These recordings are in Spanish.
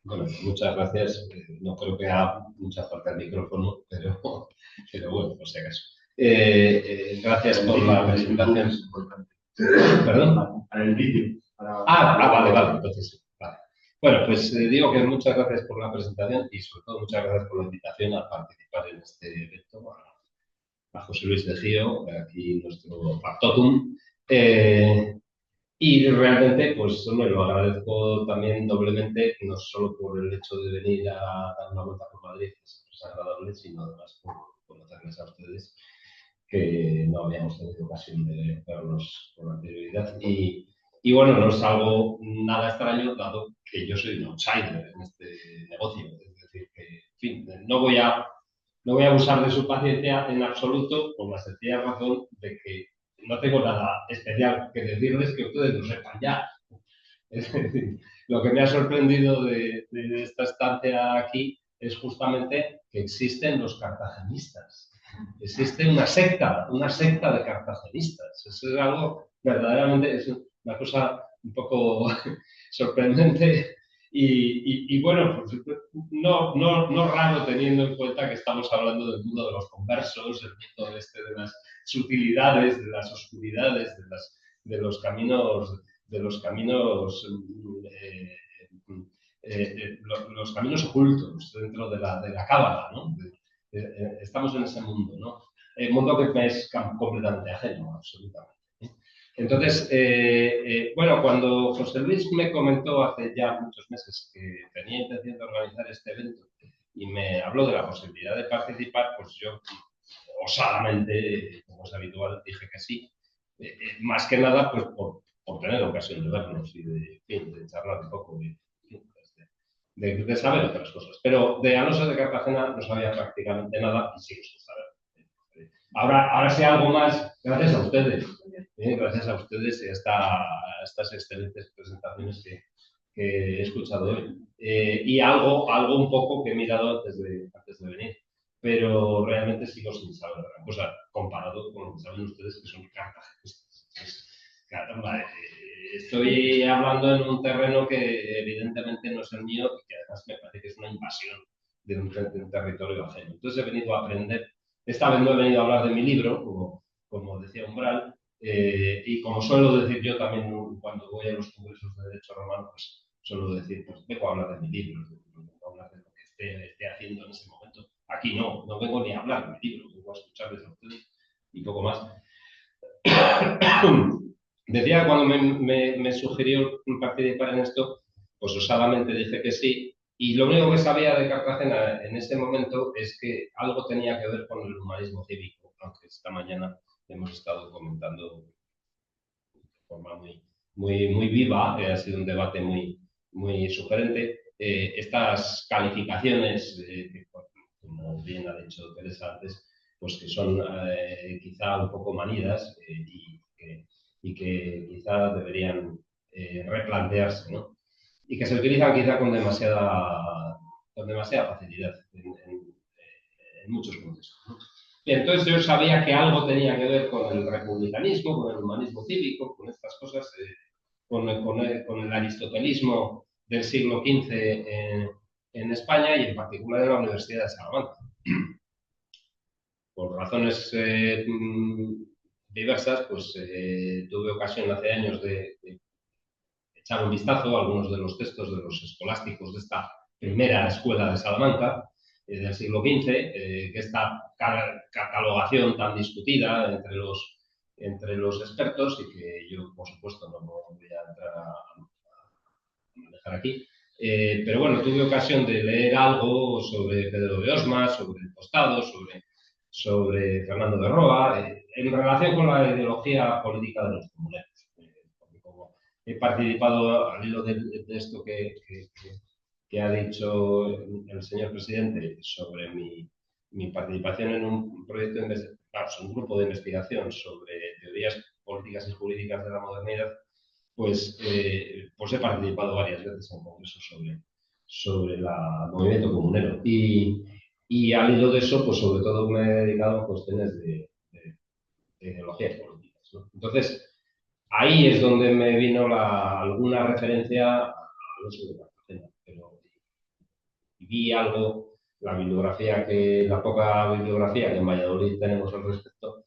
Bueno, muchas gracias. No creo que haga mucha falta el micrófono, pero bueno, por si acaso. Gracias por la presentación. ¿Perdón? Para el vídeo. Vale, entonces sí. Vale. Bueno, pues digo que muchas gracias por la presentación y sobre todo muchas gracias por la invitación a participar en este evento a José Luis de Gío, aquí nuestro factotum. Y realmente, pues me lo agradezco también doblemente, no solo por el hecho de venir a dar una vuelta por Madrid, que siempre es agradable, sino además por conocerles a ustedes, que no habíamos tenido ocasión de verlos con anterioridad. Y bueno, no es algo nada extraño, dado que yo soy un outsider en este negocio. Es decir, que, en fin, no voy a abusar de su paciencia en absoluto, por la sencilla razón de que no tengo nada especial que decirles que ustedes lo sepan ya. Es decir, lo que me ha sorprendido de esta estancia aquí es justamente que existen los cartagenistas. Existe una secta de cartagenistas. Eso es algo verdaderamente, es una cosa un poco sorprendente y bueno, pues, no raro teniendo en cuenta que estamos hablando del mundo de los conversos, el mundo de las sutilidades, de las oscuridades, de los caminos los caminos ocultos dentro de la cábala, ¿no? Estamos en ese mundo, ¿no? El mundo que me es completamente ajeno, absolutamente. Entonces, bueno, cuando José Luis me comentó hace ya muchos meses que tenía intención de organizar este evento y me habló de la posibilidad de participar, pues yo osadamente, como es habitual, dije que sí. Más que nada, pues por tener ocasión de vernos y de charlar un poco, de saber otras cosas. Pero de Alonso de Cartagena no sabía prácticamente nada y sigo sin saber. Ahora sé algo más gracias a ustedes. Gracias a ustedes y a estas excelentes presentaciones que he escuchado hoy. Y algo un poco que he mirado antes de venir. Pero realmente sigo sin saber gran cosa comparado con lo que saben ustedes que son cartagenistas. Caramba, estoy hablando en un terreno que evidentemente no es el mío y que además me parece que es una invasión de un territorio ajeno. Entonces he venido a aprender. Esta vez no he venido a hablar de mi libro, como decía Umbral, y como suelo decir yo también cuando voy a los congresos de Derecho Romano, pues suelo decir, pues vengo a hablar de mi libro, vengo a hablar de lo que esté haciendo en ese momento. Aquí no vengo ni a hablar de mi libro, vengo a escucharles a ustedes y poco más. Decía cuando me sugirió participar en esto, pues osadamente dije que sí, y lo único que sabía de Cartagena en ese momento es que algo tenía que ver con el humanismo cívico, aunque esta mañana hemos estado comentando de forma muy viva, ha sido un debate muy sugerente. Estas calificaciones, que, como bien ha dicho Teresa antes, pues que son quizá un poco manidas y que quizá deberían replantearse, ¿no? Y que se utilizan quizá con demasiada facilidad en muchos contextos, ¿no? Y entonces yo sabía que algo tenía que ver con el republicanismo, con el humanismo cívico, con estas cosas, con el aristotelismo del siglo XV en España y en particular en la Universidad de Salamanca. Por razones diversas, pues tuve ocasión hace años de echar un vistazo a algunos de los textos de los escolásticos de esta primera escuela de Salamanca del siglo XV, que esta catalogación tan discutida entre los expertos y que yo, por supuesto, no voy a entrar a manejar aquí. Pero bueno, tuve ocasión de leer algo sobre Pedro de Osma, sobre el Tostado, sobre Fernando de Roa, en relación con la ideología política de los comuneros. Como he participado al hilo de esto que ha dicho el señor presidente sobre mi participación en un proyecto, un grupo de investigación sobre teorías políticas y jurídicas de la modernidad, pues he participado varias veces en congresos sobre el movimiento comunero. Y al hilo de eso, pues sobre todo me he dedicado a cuestiones de ideologías políticas, ¿no? Entonces, ahí es donde me vino alguna referencia a Alonso de Cartagena. vi algo, la poca bibliografía que en Valladolid tenemos al respecto,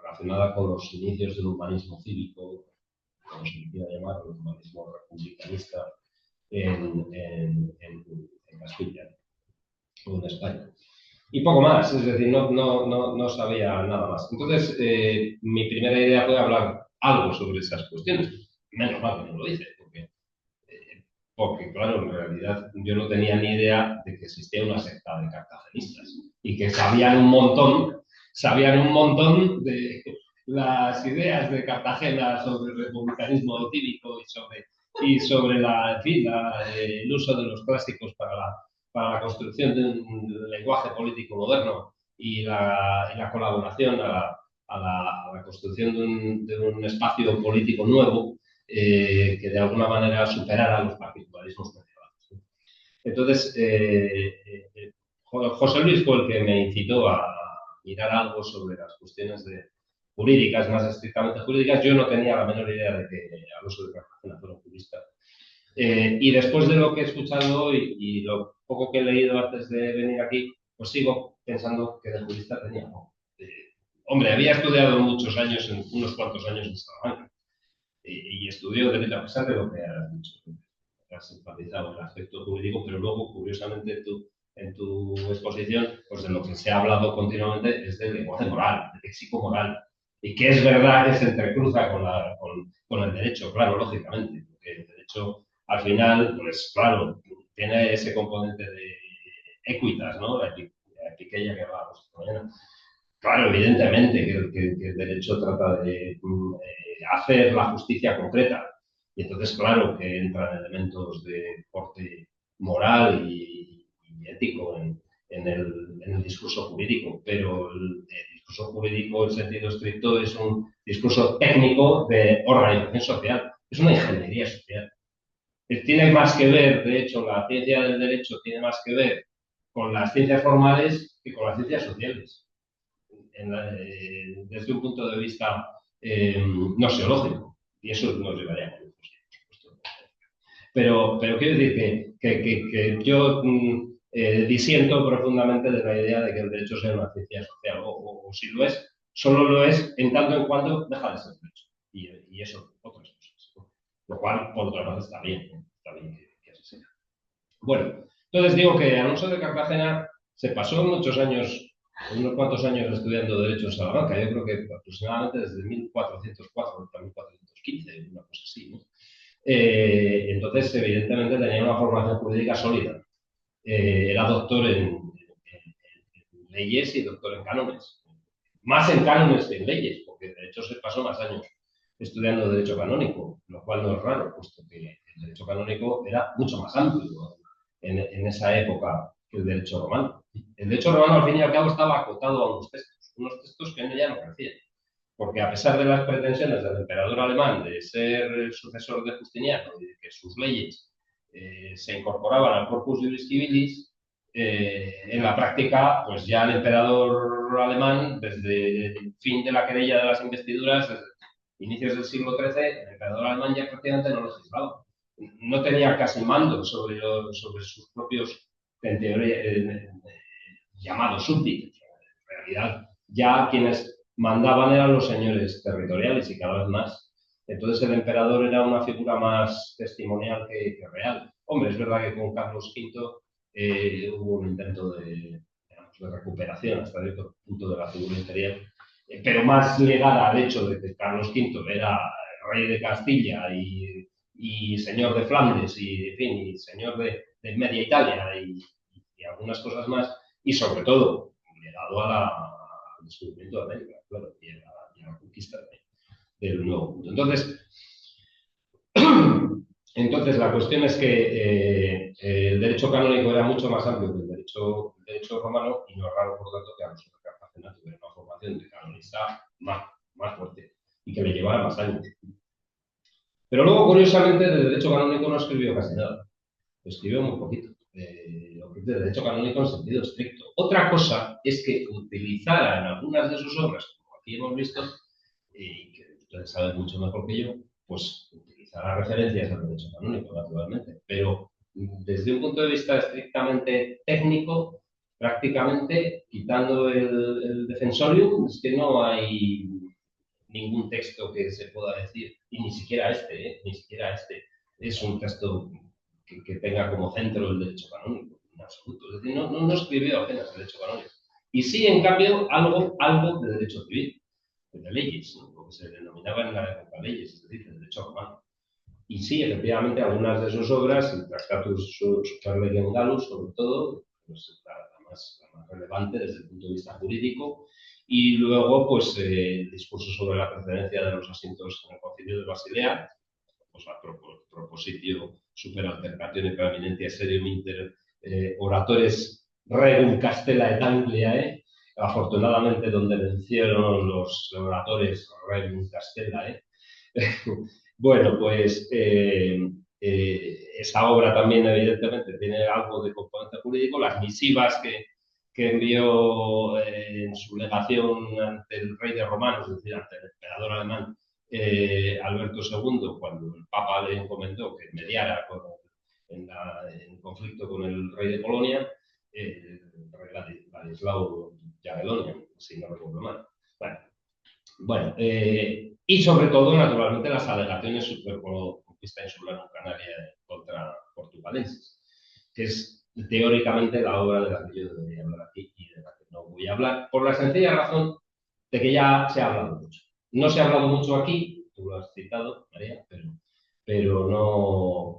relacionada con los inicios del humanismo cívico, como se quiera llamar, el humanismo republicanista en Castilla o en España. Y poco más, es decir, no sabía nada más. Entonces, mi primera idea fue hablar algo sobre esas cuestiones. Menos mal que no lo hice, porque, claro, en realidad yo no tenía ni idea de que existía una secta de cartagenistas y que sabían un montón de las ideas de Cartagena sobre el republicanismo cívico y sobre el uso de los clásicos para la construcción de un lenguaje político moderno y la colaboración a la construcción de un espacio político nuevo que de alguna manera superara los particularismos medievales. Entonces, José Luis fue el que me incitó a mirar algo sobre las cuestiones jurídicas, más estrictamente jurídicas. Yo no tenía la menor idea de que Alonso de Cartagena fuera un jurista. Y después de lo que he escuchado hoy y lo poco que he leído antes de venir aquí, pues sigo pensando que de jurista tenía poco. Hombre, había estudiado muchos años, unos cuantos años en Salamanca, y estudió derecho, a pesar de lo que has dicho, has enfatizado el aspecto jurídico, pero luego, curiosamente, en tu exposición, pues de lo que se ha hablado continuamente es del lenguaje moral, del léxico moral, y que es verdad que se entrecruza con el derecho, claro, lógicamente, porque el derecho, al final, pues claro, tiene ese componente de equitas, ¿no? La epiqueia que hablábamos esta mañana. Claro, evidentemente que el derecho trata de hacer la justicia concreta. Y entonces, claro, que entran elementos de corte moral y ético en el discurso jurídico, pero el discurso jurídico en sentido estricto es un discurso técnico de organización social, es una ingeniería social. Tiene más que ver, de hecho, la ciencia del derecho tiene más que ver con las ciencias formales que con las ciencias sociales. Desde un punto de vista noseológico. Y eso nos llevaría a por supuesto. Pero quiero decir que yo disiento profundamente de la idea de que el derecho sea una ciencia social, o si lo es, solo lo es en tanto en cuanto deja de ser derecho. Y eso, otras cosas. Lo cual, por otra parte, está bien que así sea. Bueno, entonces digo que Alonso de Cartagena se pasó muchos años, unos cuantos años estudiando Derecho en Salamanca, yo creo que aproximadamente desde 1404 hasta 1415, una cosa así, ¿no? Entonces, evidentemente, tenía una formación jurídica sólida. Era doctor en leyes y doctor en cánones. Más en cánones que en leyes, porque de hecho se pasó más años estudiando Derecho Canónico, lo cual no es raro, puesto que el Derecho Canónico era mucho más amplio en esa época que el Derecho Romano. El Derecho Romano, al fin y al cabo, estaba acotado a unos textos que ya no crecían. Porque a pesar de las pretensiones del emperador alemán de ser el sucesor de Justiniano y de que sus leyes se incorporaban al Corpus Juris Civilis, en la práctica, pues ya el emperador alemán, desde el fin de la querella de las investiduras, desde inicios del siglo XIII, el emperador alemán ya prácticamente no legislaba. No tenía casi mando sobre sus propios, en teoría, llamados súbditos. En realidad, ya quienes mandaban eran los señores territoriales y cada vez más. Entonces el emperador era una figura más testimonial que real. Hombre, es verdad que con Carlos V hubo un intento de recuperación hasta cierto punto de la figura imperial, pero más ligada al hecho de que Carlos V era rey de Castilla y señor de Flandes y, en fin, y señor de Media Italia y algunas cosas más, y sobre todo ligado al descubrimiento de América, claro, y a la conquista del Nuevo Mundo. Entonces, la cuestión es que el derecho canónico era mucho más amplio que el derecho romano, y no es raro, por lo tanto, que Alonso de Cartagena tuviera una formación de canonista más fuerte y que le llevara más años. Pero luego, curiosamente, del derecho canónico no escribió casi nada. Escribió muy poquito. Lo que es de derecho canónico en sentido estricto. Otra cosa es que utilizara en algunas de sus obras, como aquí hemos visto, y que ustedes saben mucho mejor que yo, pues utilizará referencias al derecho canónico, naturalmente, pero desde un punto de vista estrictamente técnico, prácticamente, quitando el defensorium, es que no hay ningún texto que se pueda decir, y ni siquiera ni siquiera este, es un texto que tenga como centro el derecho canónico, en absoluto. Es decir, no escribió apenas el derecho canónico. Y sí, en cambio, algo de derecho civil, de leyes, ¿no? Lo que se denominaba en la época leyes, es decir, el derecho romano. Y sí, efectivamente, algunas de sus obras, el Tractatus Superlegem Gallus, sobre todo, pues, la más relevante desde el punto de vista jurídico, y luego, pues, el discurso sobre la precedencia de los asientos en el Concilio de Basilea, pues, la propositio super altercatione preeminentia serium inter oratores regum Castella et Angliae, afortunadamente donde vencieron los oratores regum Castellae. Bueno, pues esa obra también evidentemente tiene algo de componente jurídico. Las misivas que envió en su legación ante el rey de Romanos, es decir, ante el emperador alemán Alberto II, cuando el Papa le encomendó que mediara en conflicto con el rey de Polonia, el rey Ladislao Jagiellonian, si no recuerdo mal. Bueno, y sobre todo, naturalmente, las alegaciones sobre conquista insular en Canaria contra portugalenses, que es teóricamente la obra de la que yo debería hablar aquí y de la que no voy a hablar, por la sencilla razón de que ya se ha hablado mucho. No se ha hablado mucho aquí, tú lo has citado, María, pero no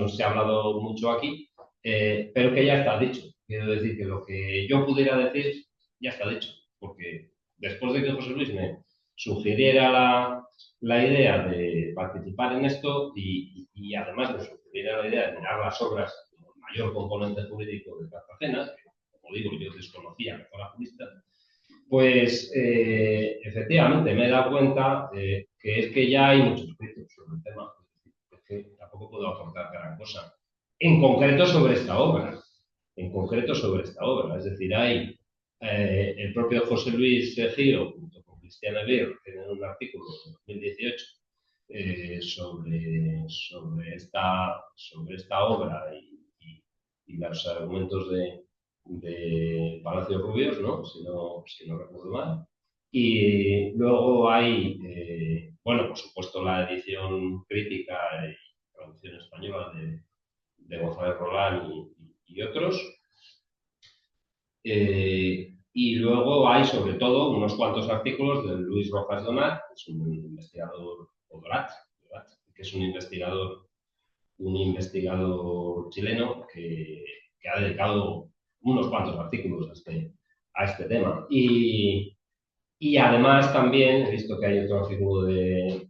se ha hablado mucho aquí, pero que ya está dicho. Quiero decir que lo que yo pudiera decir ya está dicho, porque después de que José Luis me sugiriera la idea de participar en esto y además me sugiriera la idea de mirar las obras con mayor componente jurídico de Cartagena, que, como digo, yo desconocía, que fuera jurista, pues efectivamente me he dado cuenta que es que ya hay muchos escritos sobre el tema, es que tampoco puedo aportar gran cosa. En concreto sobre esta obra, es decir, hay el propio José Luis Gio, junto con Cristian Aguirre, tienen un artículo de 2018 sobre esta obra y los argumentos de Palacio Rubios, ¿no? Si no recuerdo mal. Y luego hay, bueno, por supuesto, la edición crítica y traducción española de González Rolán y otros. Y luego hay, sobre todo, unos cuantos artículos de Luis Rojas Donat, que es un investigador, o Dorat, que es un investigador chileno que ha dedicado unos cuantos artículos a este tema. Y además también he visto que hay otro artículo de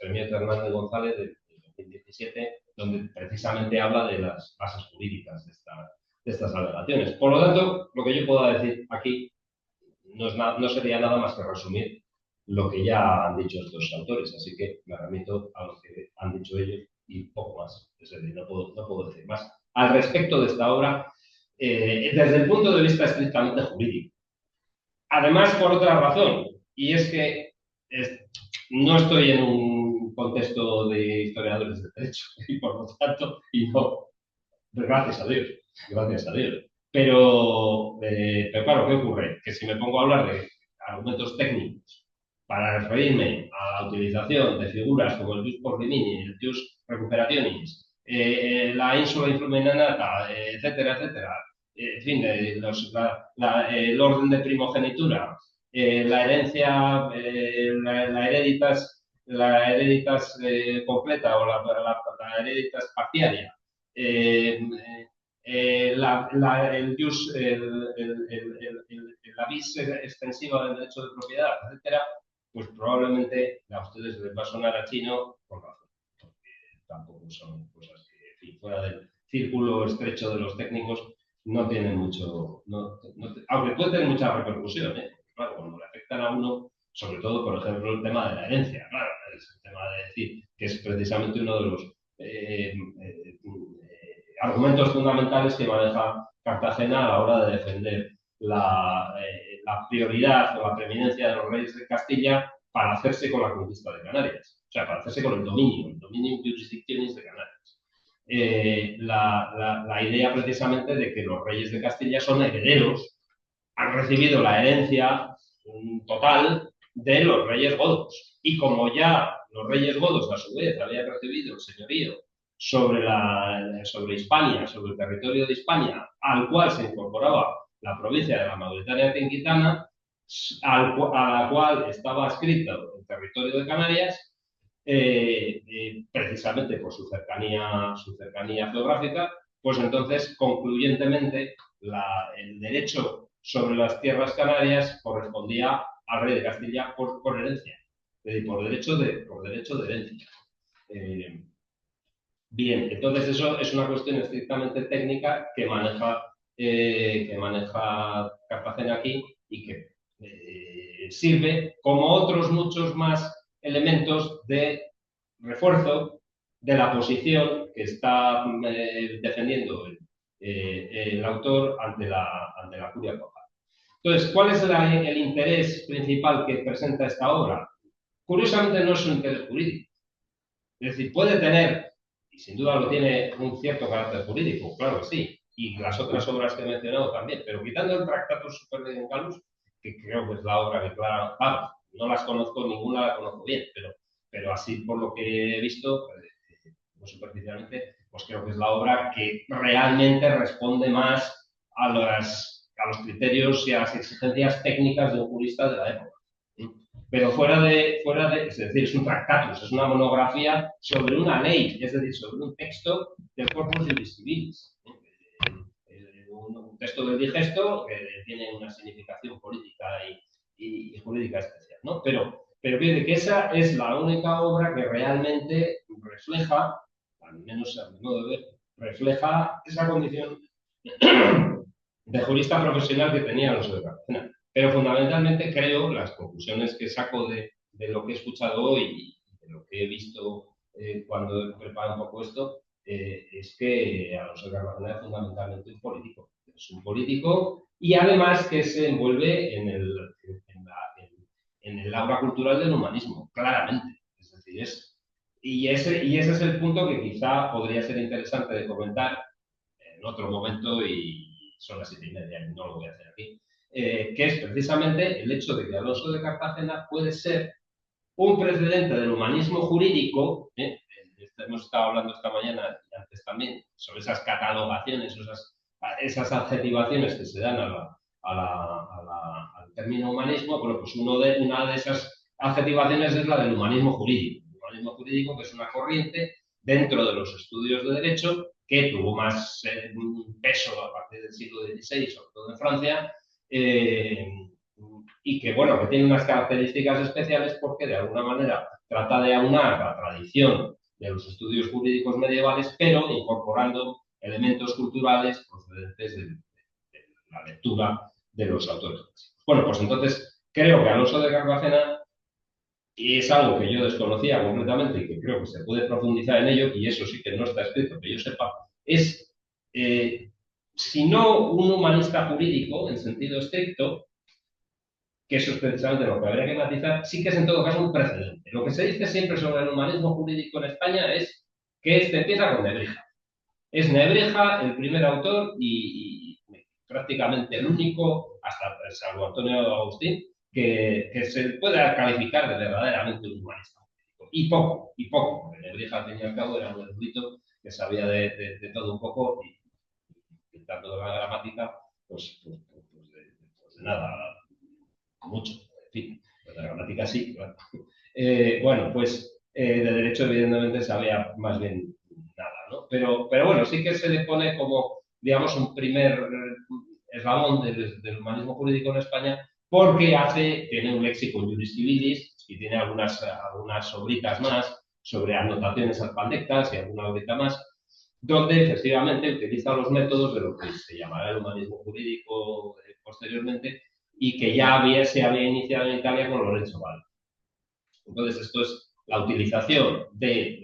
Fermín Hernández González de 2017, donde precisamente habla de las bases jurídicas de estas alegaciones. Por lo tanto, lo que yo puedo decir aquí no sería nada más que resumir lo que ya han dicho estos autores, así que me remito a lo que han dicho ellos y poco más. Es decir, no puedo decir más. Al respecto de esta obra, desde el punto de vista estrictamente jurídico. Además, por otra razón, y es que no estoy en un contexto de historiadores de derecho, y por lo tanto, y no, gracias a Dios, gracias a Dios. Pero claro, ¿qué ocurre? Que si me pongo a hablar de argumentos técnicos para referirme a la utilización de figuras como el jus por limini, el jus recuperationis, la insula influminata, etcétera, etcétera, en fin, el orden de primogenitura, la herencia, la hereditas completa o la hereditas parciaria, la vis extensiva del derecho de propiedad, etcétera, pues probablemente a ustedes les va a sonar a chino por razón, porque tampoco son cosas que, en fin, fuera del círculo estrecho de los técnicos, no tienen mucho, aunque puede tener mucha repercusión, porque, claro, cuando le afectan a uno, sobre todo, por ejemplo, el tema de la herencia, claro, es el tema de decir que es precisamente uno de los argumentos fundamentales que maneja Cartagena a la hora de defender la prioridad o la preeminencia de los reyes de Castilla para hacerse con la conquista de Canarias, o sea, para hacerse con el dominio jurisdicciones de Canarias. la idea precisamente de que los reyes de Castilla son herederos, han recibido la herencia total de los reyes godos. Y como ya los reyes godos, a su vez, habían recibido el señorío sobre Hispania, sobre el territorio de Hispania, al cual se incorporaba la provincia de la Mauritania Tinquitana, a la cual estaba adscrito el territorio de Canarias, precisamente por su cercanía geográfica, pues entonces, concluyentemente, el derecho sobre las tierras canarias correspondía al rey de Castilla por herencia, por derecho de herencia. Bien, entonces eso es una cuestión estrictamente técnica que maneja Cartagena aquí y que sirve como otros muchos más elementos de refuerzo de la posición que está defendiendo el autor ante la curia papal. Entonces, ¿cuál es el interés principal que presenta esta obra? Curiosamente no es un interés jurídico. Es decir, puede tener, y sin duda lo tiene, un cierto carácter jurídico, claro que sí, y las otras obras que he mencionado también, pero quitando el Tractatus Superlegengalus, que creo que es la obra que, claro, no las conozco, ninguna la conozco bien, pero así por lo que he visto, muy superficialmente, pues creo que es la obra que realmente responde más a los criterios y a las exigencias técnicas de un jurista de la época. Pero es decir, es un tractatus, es una monografía sobre una ley, es decir, sobre un texto del Corpus Juris Civilis. Un texto del digesto que tiene una significación política y jurídica especial, ¿no? Pero fíjate que esa es la única obra que realmente refleja, al menos a mi modo de ver, refleja esa condición de jurista profesional que tenía Alonso de Cartagena. Pero fundamentalmente creo, las conclusiones que saco de lo que he escuchado hoy y de lo que he visto cuando he preparado un poco esto, es que Alonso de Cartagena es fundamentalmente un político. Es un político y además que se envuelve en el aura cultural del humanismo, claramente. Es decir, y ese es el punto que quizá podría ser interesante de comentar en otro momento y son las 7:30 y no lo voy a hacer aquí, que es precisamente el hecho de que Alonso de Cartagena puede ser un precedente del humanismo jurídico. Hemos estado hablando esta mañana y antes también sobre esas catalogaciones, esas adjetivaciones que se dan al término humanismo. Bueno, pues una de esas adjetivaciones es la del humanismo jurídico. El humanismo jurídico, que es una corriente dentro de los estudios de derecho que tuvo más peso a partir del siglo XVI, sobre todo en Francia, y que, bueno, que tiene unas características especiales porque de alguna manera trata de aunar la tradición de los estudios jurídicos medievales, pero incorporando elementos culturales procedentes de la lectura de los autores clásicos. Bueno, pues entonces creo que Alonso de Cartagena, y es algo que yo desconocía completamente y que creo que se puede profundizar en ello, y eso sí que no está escrito, que yo sepa, es, si no un humanista jurídico en sentido estricto, que eso es precisamente lo que habría que matizar, sí que es en todo caso un precedente. Lo que se dice siempre sobre el humanismo jurídico en España es que este empieza con Nebrija. Es Nebrija el primer autor y prácticamente el único, hasta salvo Antonio Agustín, que se puede calificar de verdaderamente un humanista jurídico. Y poco, porque Nebrija al fin y al cabo era un erudito que sabía de todo un poco y tanto de la gramática, pues de nada, mucho, en fin, de la gramática sí, claro. Bueno, pues de derecho evidentemente sabía más bien nada, ¿no? Pero bueno, sí que se le pone como, digamos, un primer eslabón del humanismo jurídico en España porque tiene un léxico juris civilis y tiene algunas obritas más sobre anotaciones alfabéticas y alguna obrita más, donde efectivamente utiliza los métodos de lo que se llamará el humanismo jurídico posteriormente y que ya se había iniciado en Italia con Lorenzo Valla. Entonces, esto es la utilización del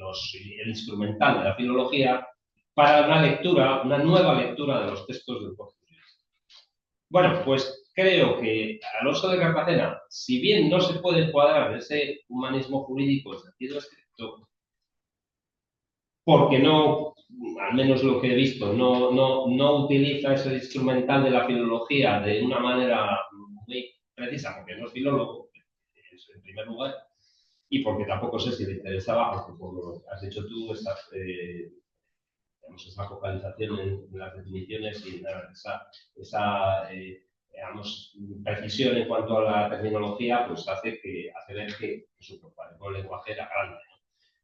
instrumental de la filología para una nueva lectura de los textos del portugués. Bueno, pues creo que Alonso de Cartagena, si bien no se puede encuadrar en ese humanismo jurídico en sentido estricto, porque no al menos lo que he visto, no utiliza ese instrumental de la filología de una manera muy precisa, porque no es filólogo, es en primer lugar, y porque tampoco sé si le interesaba, porque por lo que has dicho tú, esa focalización en las definiciones y digamos, precisión en cuanto a la terminología, pues hace ver que su propósito lenguaje era grande.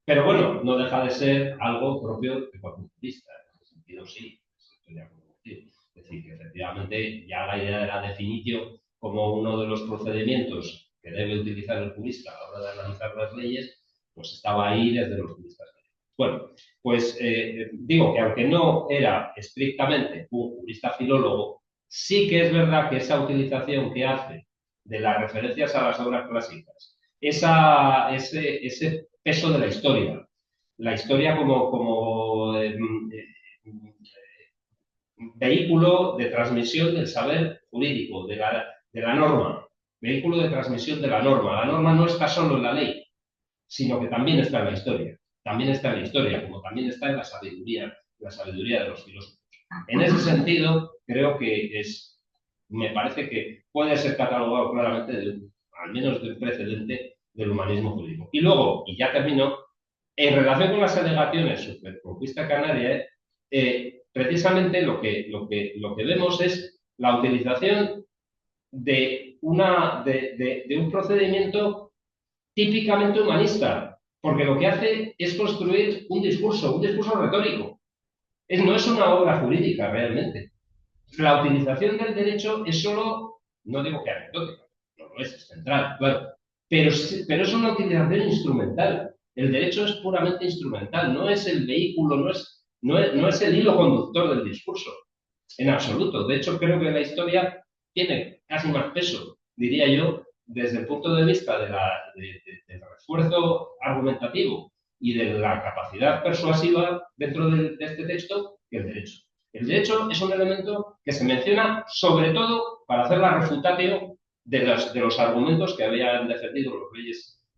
Pero bueno, no deja de ser algo propio de cualquier artista. En ese sentido, sí, estoy de acuerdo contigo. Es decir, que efectivamente ya la idea de la definición como uno de los procedimientos que debe utilizar el jurista a la hora de analizar las leyes, pues estaba ahí desde los juristas. Bueno, pues digo que aunque no era estrictamente un jurista filólogo, sí que es verdad que esa utilización que hace de las referencias a las obras clásicas, ese peso de la historia como vehículo de transmisión del saber jurídico, de la norma, vehículo de transmisión de la norma. La norma no está solo en la ley, sino que también está en la historia. También está en la historia, como también está en la sabiduría de los filósofos. En ese sentido, creo que me parece que puede ser catalogado claramente, al menos del precedente del humanismo jurídico. Y luego, y ya termino, en relación con las alegaciones sobre conquista canaria, precisamente lo que vemos es la utilización de un procedimiento típicamente humanista, porque lo que hace es construir un discurso retórico. No es una obra jurídica realmente. La utilización del derecho es solo, no digo que anecdótica, no lo es central, claro, pero es una utilización instrumental. El derecho es puramente instrumental, no es el vehículo, no es el hilo conductor del discurso, en absoluto. De hecho, creo que la historia tiene casi más peso, diría yo, desde el punto de vista del refuerzo argumentativo y de la capacidad persuasiva dentro de este texto que el derecho. El derecho es un elemento que se menciona sobre todo para hacer la refutatio de los argumentos que habían defendido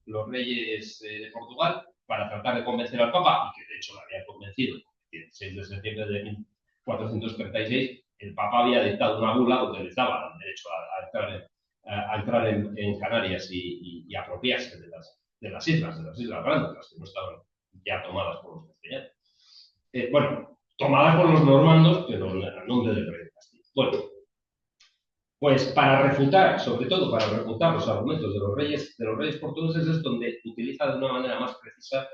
los reyes de Portugal para tratar de convencer al Papa, y que de hecho lo habían convencido. El 6 de septiembre de 1436, el Papa había dictado una bula donde les daba el derecho a entrar en Canarias y apropiarse de las islas grandes, las que no estaban ya tomadas por los castellanos. Bueno, tomadas por los normandos, pero a nombre del rey de Castilla. Bueno, pues para refutar, sobre todo para refutar los argumentos de los reyes portugueses, es donde utiliza de una manera más precisa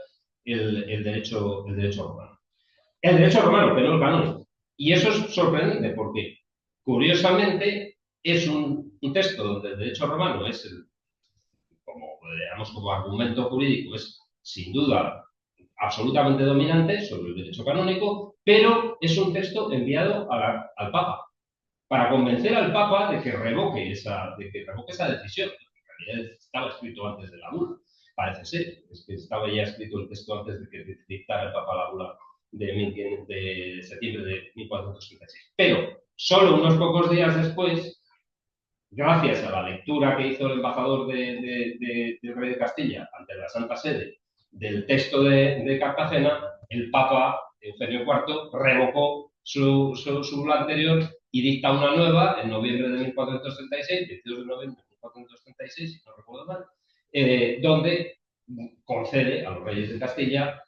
el derecho romano. El derecho romano, pero no el canónico. Y eso es sorprendente porque, curiosamente, es un texto donde el derecho romano es como argumento jurídico, es sin duda absolutamente dominante sobre el derecho canónico, pero es un texto enviado al Papa para convencer al Papa de que revoque esa decisión. En realidad estaba escrito antes de la bula, parece ser, es que estaba ya escrito el texto antes de que dictara el Papa la bula de septiembre de 1436. Pero solo unos pocos días después, gracias a la lectura que hizo el embajador del rey de Castilla ante la Santa Sede del texto de Cartagena, el Papa Eugenio IV revocó su bula anterior y dicta una nueva en noviembre de 1436, 22 de noviembre de 1436, si no recuerdo mal, donde concede a los reyes de Castilla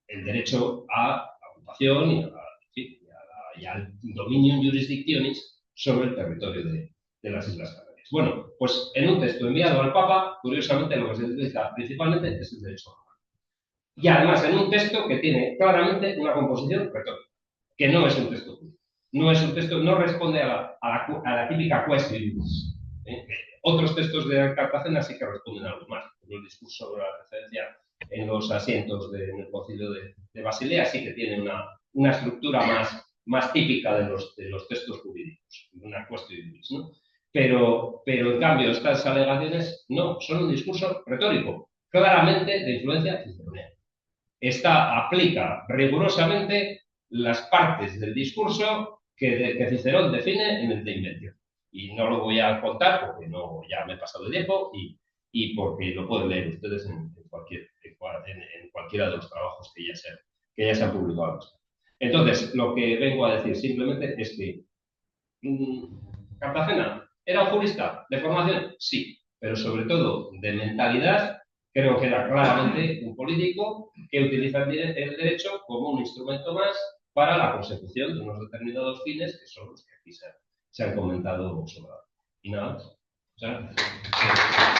el derecho a la ocupación y al dominio jurisdictionis sobre el territorio de las Islas Canarias. Bueno, pues en un texto enviado al Papa, curiosamente lo que se utiliza principalmente es el derecho romano. Y además en un texto que tiene claramente una composición retórica, que no es un texto jurídico. No es un texto, no responde a la típica quaest juris. Otros textos de Cartagena sí que responden a algo más. El discurso sobre la referencia en los asientos en el concilio de Basilea sí que tiene una estructura más típica de los textos jurídicos, una quaest juris, ¿no? Pero en cambio estas alegaciones no, son un discurso retórico, claramente de influencia ciceroniana. Aplica rigurosamente las partes del discurso que Cicerón define en el De Inventio. Y no lo voy a contar porque ya me he pasado de tiempo y porque lo pueden leer ustedes en cualquiera de los trabajos que ya se han publicado. Entonces, lo que vengo a decir simplemente es que Cartagena, ¿era un jurista de formación? Sí, pero sobre todo de mentalidad, creo que era claramente un político que utiliza el derecho como un instrumento más para la consecución de unos determinados fines que son los que aquí se han comentado sobre. Y nada más. Muchas gracias.